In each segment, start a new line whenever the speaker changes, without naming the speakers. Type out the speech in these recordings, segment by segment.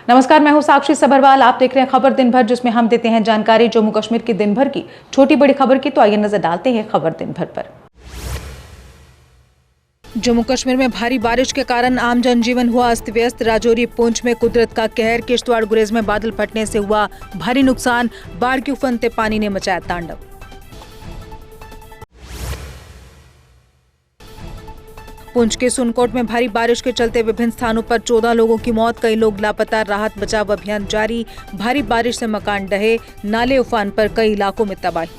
नमस्कार, मैं हूं साक्षी सबरवाल। आप देख रहे हैं खबर दिन भर, जिसमें हम देते हैं जानकारी जम्मू कश्मीर की दिन भर की छोटी बड़ी खबर की। तो आइए नजर डालते हैं खबर दिन भर पर। जम्मू कश्मीर में भारी बारिश के कारण आम जनजीवन हुआ अस्त व्यस्त। राजौरी पुंछ में कुदरत का कहर। किश्तवाड़ गुरेज में बादल फटने से हुआ भारी नुकसान। बाढ़ के उफनते पानी ने मचाया तांडव। पुंछ के सुनकोट में भारी बारिश के चलते विभिन्न स्थानों पर 14 लोगों की मौत, कई लोग लापता। राहत बचाव अभियान जारी। भारी बारिश से मकान ढहे, नाले उफान पर, कई इलाकों में तबाही।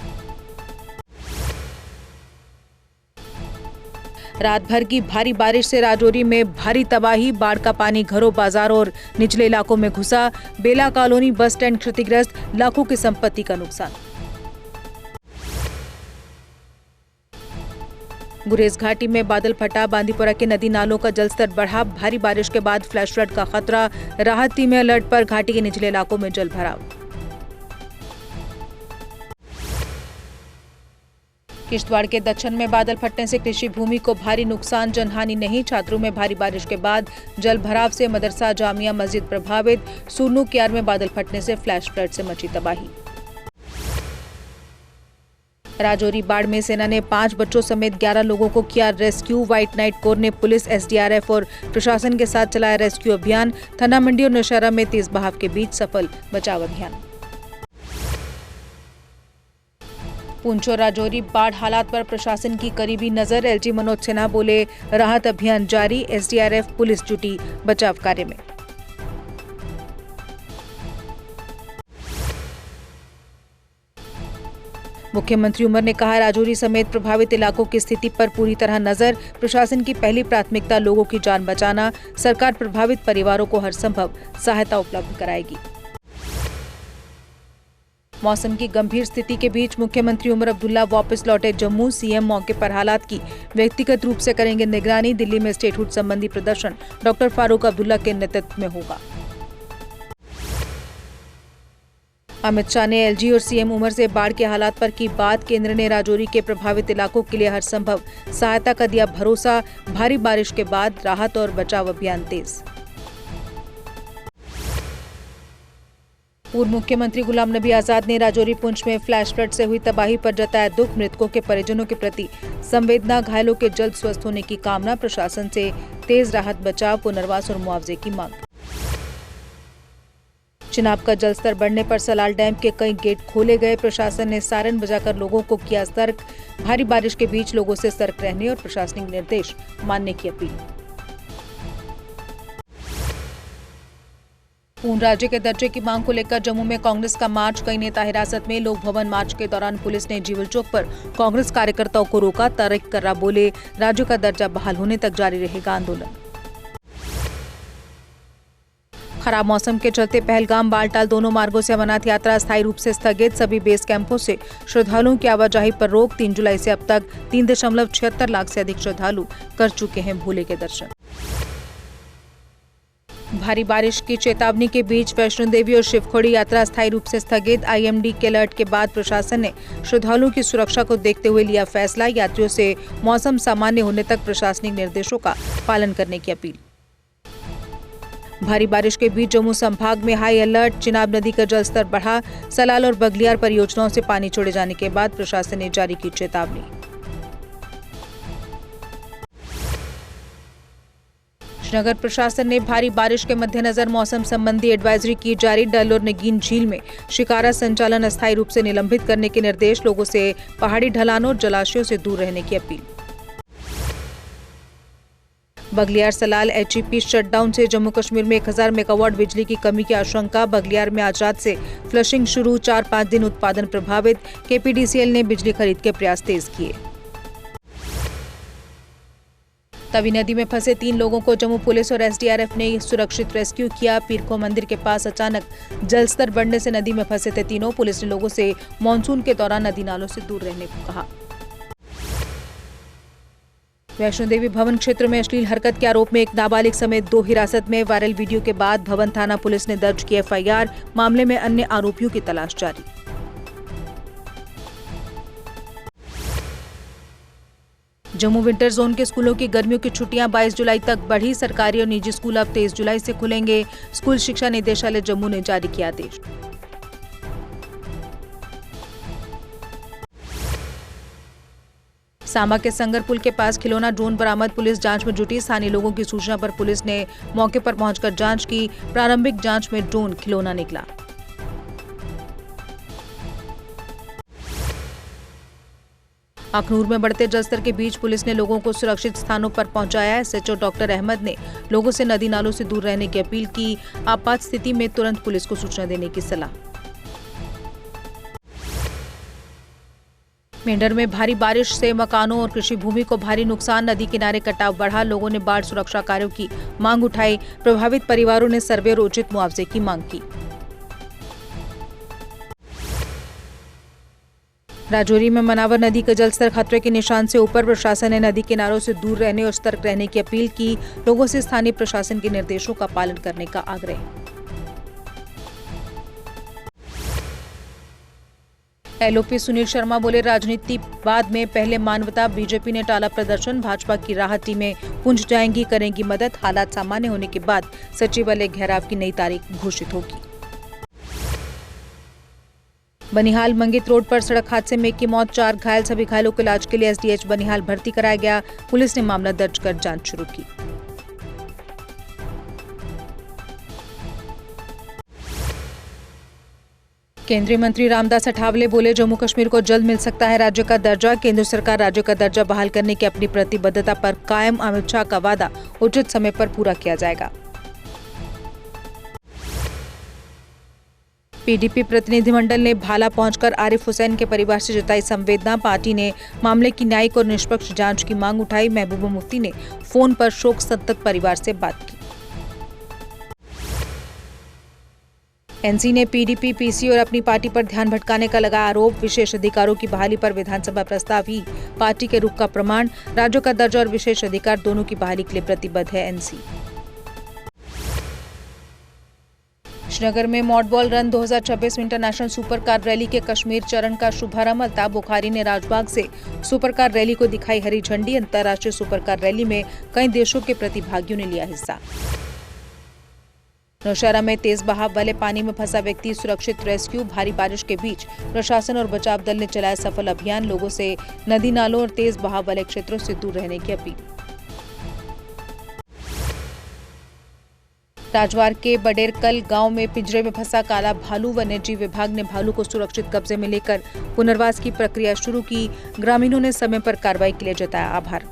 रात भर की भारी बारिश से राजौरी में भारी तबाही। बाढ़ का पानी घरों, बाजारों और निचले इलाकों में घुसा। बेला कॉलोनी बस स्टैंड क्षतिग्रस्त, लाखों की संपत्ति का नुकसान। गुरेज घाटी में बादल फटा। बांदीपुरा के नदी नालों का जलस्तर बढ़ा। भारी बारिश के बाद फ्लैश फ्लड का खतरा। राहत टीमें अलर्ट पर। घाटी के निचले इलाकों में जल भराव। किश्तवाड़ के दक्षिण में बादल फटने से कृषि भूमि को भारी नुकसान। जनहानि नहीं। छात्रों में भारी बारिश के बाद जल भराव से मदरसा जामिया मस्जिद प्रभावित। सुरनू कियार में बादल फटने से फ्लैश फ्लड से मची तबाही। राजौरी बाढ़ में सेना ने 5 बच्चों समेत 11 लोगों को किया रेस्क्यू। व्हाइट नाइट कोर ने पुलिस, एसडीआरएफ और प्रशासन के साथ चलाया रेस्क्यू अभियान। थना मंडी और नौशहरा में तेज बहाव के बीच सफल बचाव अभियान। पुंछ और राजौरी बाढ़ हालात पर प्रशासन की करीबी नजर। एलजी मनोज सिन्हा बोले, राहत अभियान जारी। एसडीआरएफ पुलिस जुटी बचाव कार्य में। मुख्यमंत्री उमर ने कहा, राजौरी समेत प्रभावित इलाकों की स्थिति पर पूरी तरह नजर। प्रशासन की पहली प्राथमिकता लोगों की जान बचाना। सरकार प्रभावित परिवारों को हर संभव सहायता उपलब्ध कराएगी। मौसम की गंभीर स्थिति के बीच मुख्यमंत्री उमर अब्दुल्ला वापस लौटे जम्मू। सीएम मौके पर हालात की व्यक्तिगत रूप से करेंगे निगरानी। दिल्ली में स्टेटहुड संबंधी प्रदर्शन डॉक्टर फारूक अब्दुल्ला के नेतृत्व में होगा। अमित शाह ने एलजी और सीएम उमर से बाढ़ के हालात पर की बात। केंद्र ने राजौरी के प्रभावित इलाकों के लिए हर संभव सहायता का दिया भरोसा। भारी बारिश के बाद राहत और बचाव अभियान तेज। पूर्व मुख्यमंत्री गुलाम नबी आजाद ने राजौरी पुंछ में फ्लैश फ्लड से हुई तबाही पर जताया दुख। मृतकों के परिजनों के प्रति संवेदना। घायलों के जल्द स्वस्थ होने की कामना। प्रशासन से तेज राहत बचाव, पुनर्वास और मुआवजे की मांग। चिनाब का जलस्तर बढ़ने पर सलाल डैम के कई गेट खोले गए। प्रशासन ने सायरन बजाकर लोगों को किया सतर्क। भारी बारिश के बीच लोगों से सतर्क रहने और प्रशासनिक निर्देश मानने की अपील। पूर्ण राज्य के दर्जे की मांग को लेकर जम्मू में कांग्रेस का मार्च। कई नेता हिरासत में। लोक भवन मार्च के दौरान पुलिस ने जीवल चौक पर कांग्रेस कार्यकर्ताओं को रोका। तारिक कर्रा बोले, राज्य का दर्जा बहाल होने तक जारी रहेगा आंदोलन। खराब मौसम के चलते पहलगाम बालटाल दोनों मार्गों से अमरनाथ यात्रा अस्थायी रूप से स्थगित। सभी बेस कैंपों से श्रद्धालुओं की आवाजाही पर रोक। 3 जुलाई से अब तक 3.76 लाख से अधिक श्रद्धालु कर चुके हैं भोले के दर्शन। भारी बारिश की चेतावनी के बीच वैष्णो देवी और शिवखोड़ी यात्रा अस्थायी रूप से स्थगित। आईएमडी के अलर्ट के बाद प्रशासन ने श्रद्धालुओं की सुरक्षा को देखते हुए लिया फैसला। यात्रियों से मौसम सामान्य होने तक प्रशासनिक निर्देशों का पालन करने की अपील। भारी बारिश के बीच जम्मू संभाग में हाई अलर्ट। चिनाब नदी का जलस्तर बढ़ा। सलाल और बगलियार परियोजनाओं से पानी छोड़े जाने के बाद प्रशासन ने जारी की चेतावनी। श्रीनगर प्रशासन ने भारी बारिश के मद्देनजर मौसम संबंधी एडवाइजरी की जारी। डल और नगीन झील में शिकारा संचालन अस्थायी रूप से निलंबित करने के निर्देश। लोगों से पहाड़ी ढलानों और जलाशयों से दूर रहने की अपील। बगलियार सलाल एचईपी शटडाउन से जम्मू कश्मीर में 1000 मेगावाट बिजली की कमी की आशंका। बगलियार में आज रात से फ्लशिंग शुरू। 4-5 दिन उत्पादन प्रभावित। केपीडीसीएल ने बिजली खरीद के प्रयास तेज किए। तवी नदी में फंसे 3 लोगों को जम्मू पुलिस और एसडीआरएफ ने सुरक्षित रेस्क्यू किया। पीरखो मंदिर के पास अचानक जलस्तर बढ़ने से नदी में फंसे थे तीनों। पुलिस ने लोगों से मानसून के दौरान नदी नालों से दूर रहने को कहा। वैष्णो देवी भवन क्षेत्र में अश्लील हरकत के आरोप में एक नाबालिग समेत 2 हिरासत में। वायरल वीडियो के बाद भवन थाना पुलिस ने दर्ज की एफआईआर। मामले में अन्य आरोपियों की तलाश जारी। जम्मू विंटर जोन के स्कूलों की गर्मियों की छुट्टियां 22 जुलाई तक बढ़ी। सरकारी और निजी स्कूल अब 23 जुलाई से खुलेंगे। स्कूल शिक्षा निदेशालय जम्मू ने जारी किया आदेश। सांबा के संगर पुल के पास खिलौना ड्रोन बरामद, पुलिस जांच में जुटी। स्थानीय लोगों की सूचना पर पुलिस ने मौके पर पहुंचकर जांच की। प्रारंभिक जांच में ड्रोन खिलौना निकला। अखनूर में बढ़ते जलस्तर के बीच पुलिस ने लोगों को सुरक्षित स्थानों पर पहुंचाया। एसएचओ डॉक्टर अहमद ने लोगों से नदी नालों से दूर रहने की अपील की। आपात स्थिति में तुरंत पुलिस को सूचना देने की सलाह। मेंढर में भारी बारिश से मकानों और कृषि भूमि को भारी नुकसान। नदी किनारे कटाव बढ़ा। लोगों ने बाढ़ सुरक्षा कार्यों की मांग उठाई। प्रभावित परिवारों ने सर्वे और उचित मुआवजे की मांग की। राजौरी में मनावर नदी का जलस्तर खतरे के निशान से ऊपर। प्रशासन ने नदी किनारों से दूर रहने और सतर्क रहने की अपील की। लोगों से स्थानीय प्रशासन के निर्देशों का पालन करने का आग्रह। एलओपी सुनील शर्मा बोले, राजनीति बाद में पहले मानवता। बीजेपी ने टाला प्रदर्शन। भाजपा की राहत टीमें पुंछ जाएंगी, करेंगी मदद। हालात सामान्य होने के बाद सचिवालय घेराव की नई तारीख घोषित होगी। बनिहाल मंगित रोड पर सड़क हादसे में एक की मौत, 4 घायल। सभी घायलों को इलाज के लिए एसडीएच बनिहाल भर्ती कराया गया। पुलिस ने मामला दर्ज कर जांच शुरू की। केंद्रीय मंत्री रामदास अठावले बोले, जम्मू कश्मीर को जल्द मिल सकता है राज्य का दर्जा। केंद्र सरकार राज्य का दर्जा बहाल करने की अपनी प्रतिबद्धता पर कायम। अमित शाह का वादा उचित समय पर पूरा किया जाएगा। पीडीपी प्रतिनिधिमंडल ने भाला पहुंचकर आरिफ हुसैन के परिवार से जताई संवेदना। पार्टी ने मामले की न्यायिक और निष्पक्ष जांच की मांग उठाई। महबूबा मुफ्ती ने फोन पर शोक संतप्त परिवार से बात की। एनसी ने पीडीपी, पीसी और अपनी पार्टी पर ध्यान भटकाने का लगा आरोप। विशेष अधिकारों की बहाली पर विधानसभा प्रस्ताव ही पार्टी के रुख का प्रमाण। राज्यों का दर्जा और विशेष अधिकार दोनों की बहाली के लिए प्रतिबद्ध है एनसी। श्रीनगर में Modball run 2026 international super car rally के कश्मीर चरण का शुभारंभ। अल्ताफ बुखारी ने राजबाग से सुपर कार रैली को दिखाई हरी झंडी। अंतर्राष्ट्रीय सुपर कार रैली में कई देशों के प्रतिभागियों ने लिया हिस्सा। नौशहरा में तेज बहाव वाले पानी में फंसा व्यक्ति सुरक्षित रेस्क्यू। भारी बारिश के बीच प्रशासन और बचाव दल ने चलाया सफल अभियान। लोगों से नदी नालों और तेज बहाव वाले क्षेत्रों से दूर रहने की अपील। राजवार के बडेरकल गांव में पिंजरे में फंसा काला भालू। वन्यजीव विभाग ने भालू को सुरक्षित कब्जे में लेकर पुनर्वास की प्रक्रिया शुरू की। ग्रामीणों ने समय पर कार्रवाई के लिए जताया आभार।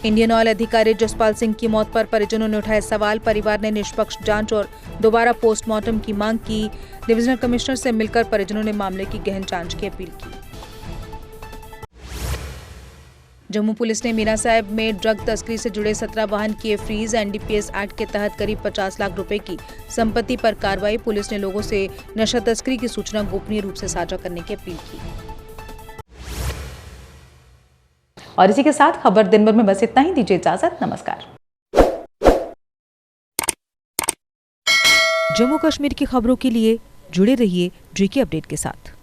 इंडियन ऑयल अधिकारी जसपाल सिंह की मौत पर परिजनों ने उठाए सवाल। परिवार ने निष्पक्ष जांच और दोबारा पोस्टमार्टम की मांग की। डिविजनल कमिश्नर से मिलकर परिजनों ने मामले की गहन जांच की अपील की। जम्मू पुलिस ने मीना साहिब में ड्रग तस्करी से जुड़े 17 वाहन किए फ्रीज। एनडीपीएस एक्ट के तहत करीब 50 लाख रुपए की संपत्ति पर कार्रवाई। पुलिस ने लोगों से नशा तस्करी की सूचना गोपनीय रूप से साझा करने की अपील की।
और इसी के साथ खबर दिन भर में बस इतना ही। दीजिए इजाजत, नमस्कार।
जम्मू कश्मीर की खबरों के लिए जुड़े रहिए जीके अपडेट के साथ।